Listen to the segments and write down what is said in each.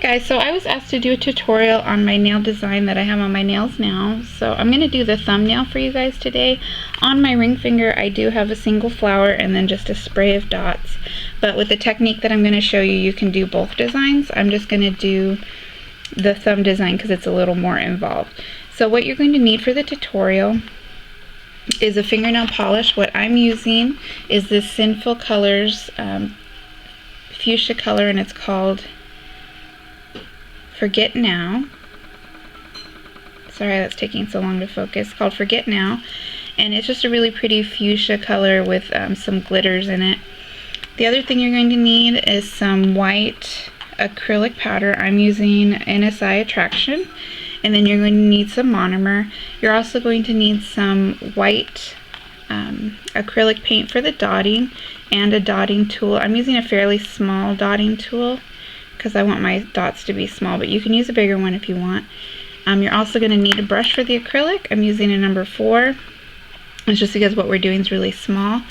guys, so I was asked to do a tutorial on my nail design that I have on my nails now. So I'm going to do the thumbnail for you guys today. On my ring finger I do have a single flower and then just a spray of dots. But with the technique that I'm going to show you, you can do both designs. I'm just going to do the thumb design because it's a little more involved. So what you're going to need for the tutorial is a fingernail polish. What I'm using is this Sinful Colors fuchsia color, and it's called Forget Now. Sorry that's taking so long to focus. It's called Forget Now, and it's just a really pretty fuchsia color with some glitters in it. The other thing you're going to need is some white acrylic powder. I'm using NSI Attraction. And then you're going to need some monomer. You're also going to need some white acrylic paint for the dotting and a dotting tool. I'm using a fairly small dotting tool because I want my dots to be small, but you can use a bigger one if you want. You're also going to need a brush for the acrylic. I'm using a number 4. It's just because what we're doing is really small.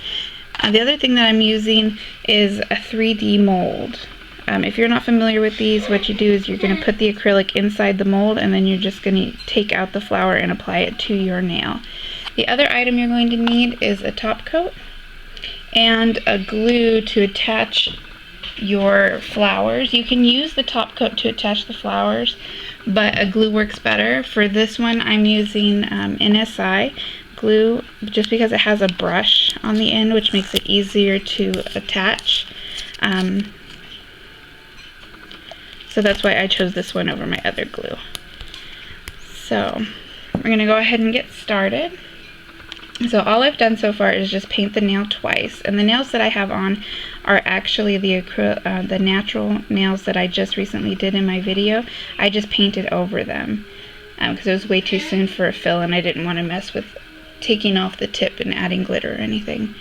The other thing that I'm using is a 3D mold. If you're not familiar with these, what you do is you're going to put the acrylic inside the mold, and then you're just going to take out the flower and apply it to your nail. The other item you're going to need is a top coat and a glue to attach your flowers. You can use the top coat to attach the flowers, but a glue works better. For this one I'm using NSI glue just because it has a brush on the end, which makes it easier to attach. So that's why I chose this one over my other glue. So we're going to go ahead and get started. So all I've done so far is just paint the nail twice, and the nails that I have on are actually the natural nails that I just recently did in my video. I just painted over them because it was way too soon for a fill, and I didn't want to mess with taking off the tip and adding glitter or anything.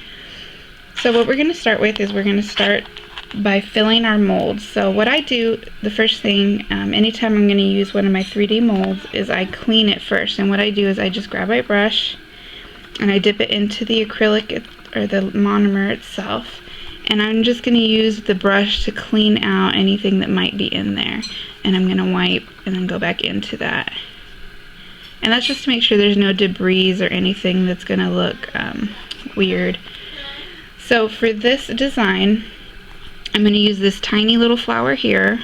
So what we're going to start with is we're going to start by filling our molds. So what I do, the first thing, anytime I'm going to use one of my 3D molds, is I clean it first. And what I do is I just grab my brush and I dip it into the acrylic or the monomer itself, and I'm just going to use the brush to clean out anything that might be in there, and I'm going to wipe and then go back into that. And that's just to make sure there's no debris or anything that's going to look weird. So for this design, I'm going to use this tiny little flower here,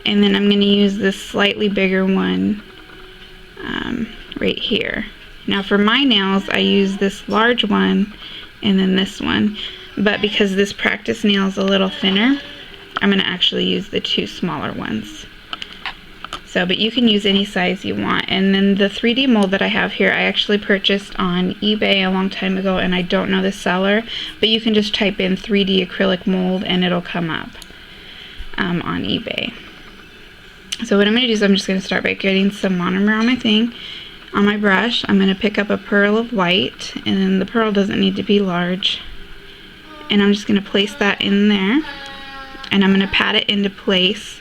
and then I'm going to use this slightly bigger one right here. Now for my nails I use this large one and then this one, but because this practice nail is a little thinner, I'm going to actually use the 2 smaller ones. So, but you can use any size you want. And then the 3D mold that I have here, I actually purchased on eBay a long time ago, and I don't know the seller, but you can just type in 3D acrylic mold and it'll come up on eBay. So what I'm going to do is I'm just going to start by getting some monomer on my thing. On my brush, I'm going to pick up a pearl of white, and then the pearl doesn't need to be large. And I'm just going to place that in there, and I'm going to pat it into place.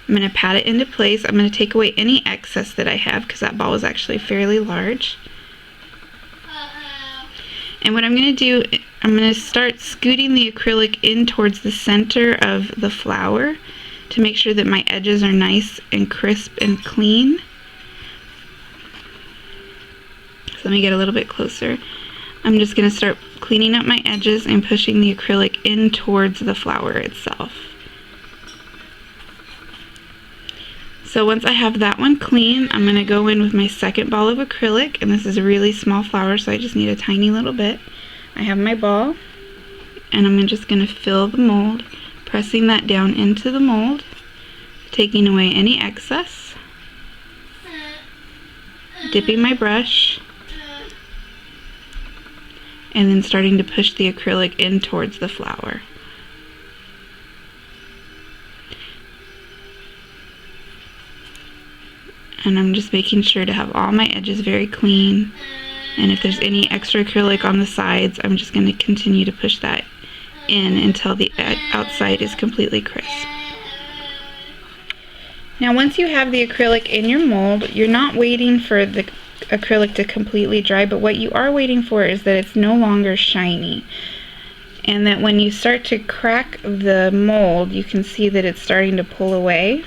I'm going to pat it into place. I'm going to take away any excess that I have because that ball was actually fairly large. And what I'm going to do, I'm going to start scooting the acrylic in towards the center of the flower to make sure that my edges are nice and crisp and clean. So let me get a little bit closer. I'm just going to start cleaning up my edges and pushing the acrylic in towards the flower itself. So once I have that one clean, I'm going to go in with my second ball of acrylic, and this is a really small flower, so I just need a tiny little bit. I have my ball, and I'm just going to fill the mold, pressing that down into the mold, taking away any excess, dipping my brush, and then starting to push the acrylic in towards the flower. And I'm just making sure to have all my edges very clean, and if there's any extra acrylic on the sides, I'm just going to continue to push that in until the outside is completely crisp. Now once you have the acrylic in your mold, you're not waiting for the acrylic to completely dry, but what you are waiting for is that it's no longer shiny. and that when you start to crack the mold, you can see that it's starting to pull away,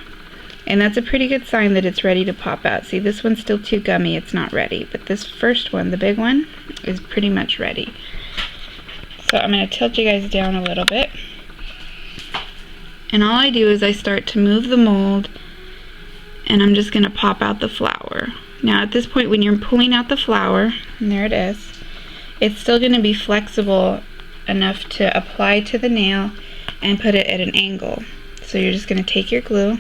and that's a pretty good sign that it's ready to pop out. See, this one's still too gummy, it's not ready, but this first one, the big one, is pretty much ready. So I'm going to tilt you guys down a little bit, and all I do is I start to move the mold, and I'm just going to pop out the flower. Now at this point, when you're pulling out the flower, and there it is, it's still going to be flexible enough to apply to the nail and put it at an angle. So you're just going to take your glue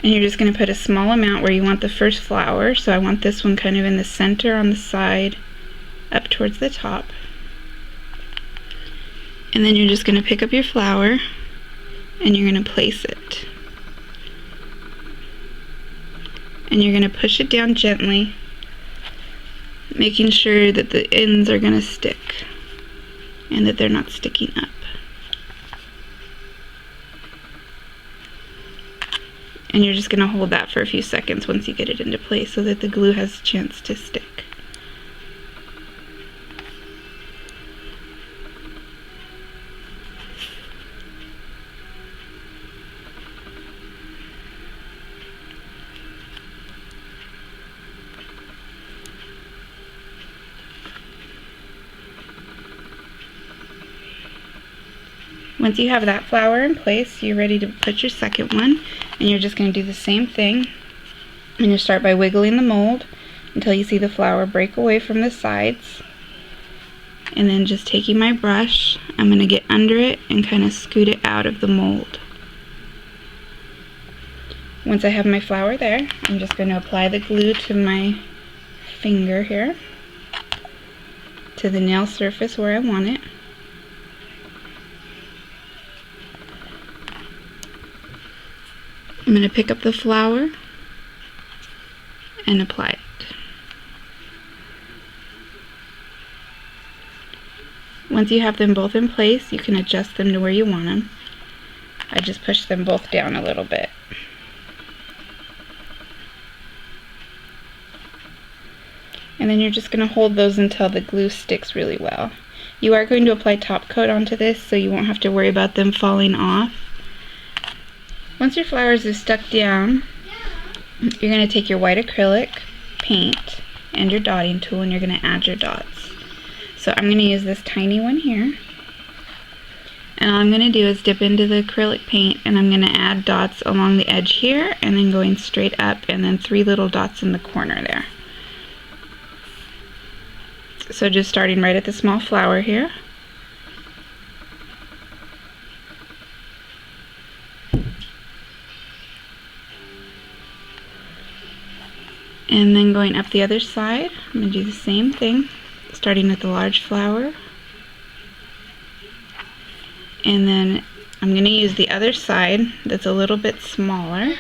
and you're just going to put a small amount where you want the first flower. So I want this one kind of in the center on the side up towards the top. And then you're just going to pick up your flower and you're going to place it. And you're going to push it down gently, making sure that the ends are going to stick and that they're not sticking up. And you're just going to hold that for a few seconds once you get it into place so that the glue has a chance to stick. Once you have that flower in place, you're ready to put your second one, and you're just going to do the same thing. And you start by wiggling the mold until you see the flower break away from the sides. And then just taking my brush, I'm going to get under it and kind of scoot it out of the mold. Once I have my flower there, I'm just going to apply the glue to my finger here, to the nail surface where I want it. I'm going to pick up the flower and apply it. Once you have them both in place, you can adjust them to where you want them. I just push them both down a little bit. And then you're just going to hold those until the glue sticks really well. You are going to apply top coat onto this, so you won't have to worry about them falling off. Once your flowers are stuck down, you're going to take your white acrylic paint and your dotting tool, and you're going to add your dots. So I'm going to use this tiny one here, and all I'm going to do is dip into the acrylic paint, and I'm going to add dots along the edge here, and then going straight up, and then 3 little dots in the corner there. So just starting right at the small flower here. And then going up the other side, I'm going to do the same thing, starting with the large flower. And then I'm going to use the other side that's a little bit smaller.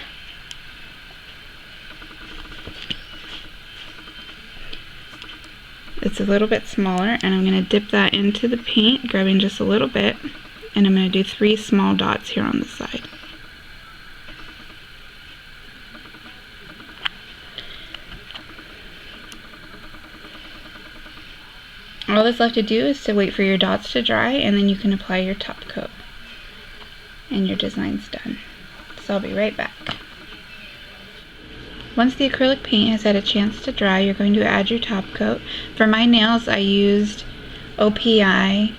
It's a little bit smaller, and I'm going to dip that into the paint, grabbing just a little bit, and I'm going to do 3 small dots here on the side. All that's left to do is to wait for your dots to dry, and then you can apply your top coat. And your design's done. So I'll be right back. Once the acrylic paint has had a chance to dry, you're going to add your top coat. For my nails, I used OPI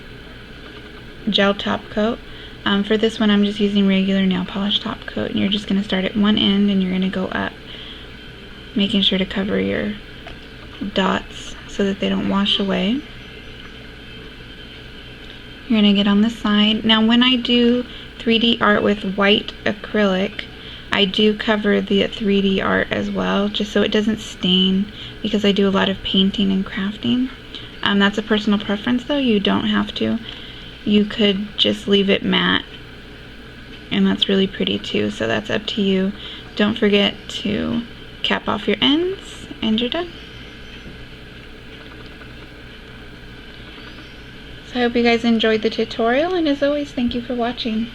gel top coat. For this one, I'm just using regular nail polish top coat, and you're just going to start at one end and you're going to go up, making sure to cover your dots so that they don't wash away. You're going to get on the side. Now when I do 3D art with white acrylic, I do cover the 3D art as well, just so it doesn't stain, because I do a lot of painting and crafting. That's a personal preference though, you don't have to. You could just leave it matte, and that's really pretty too, so that's up to you. Don't forget to cap off your ends, and you're done. So I hope you guys enjoyed the tutorial, and as always, thank you for watching.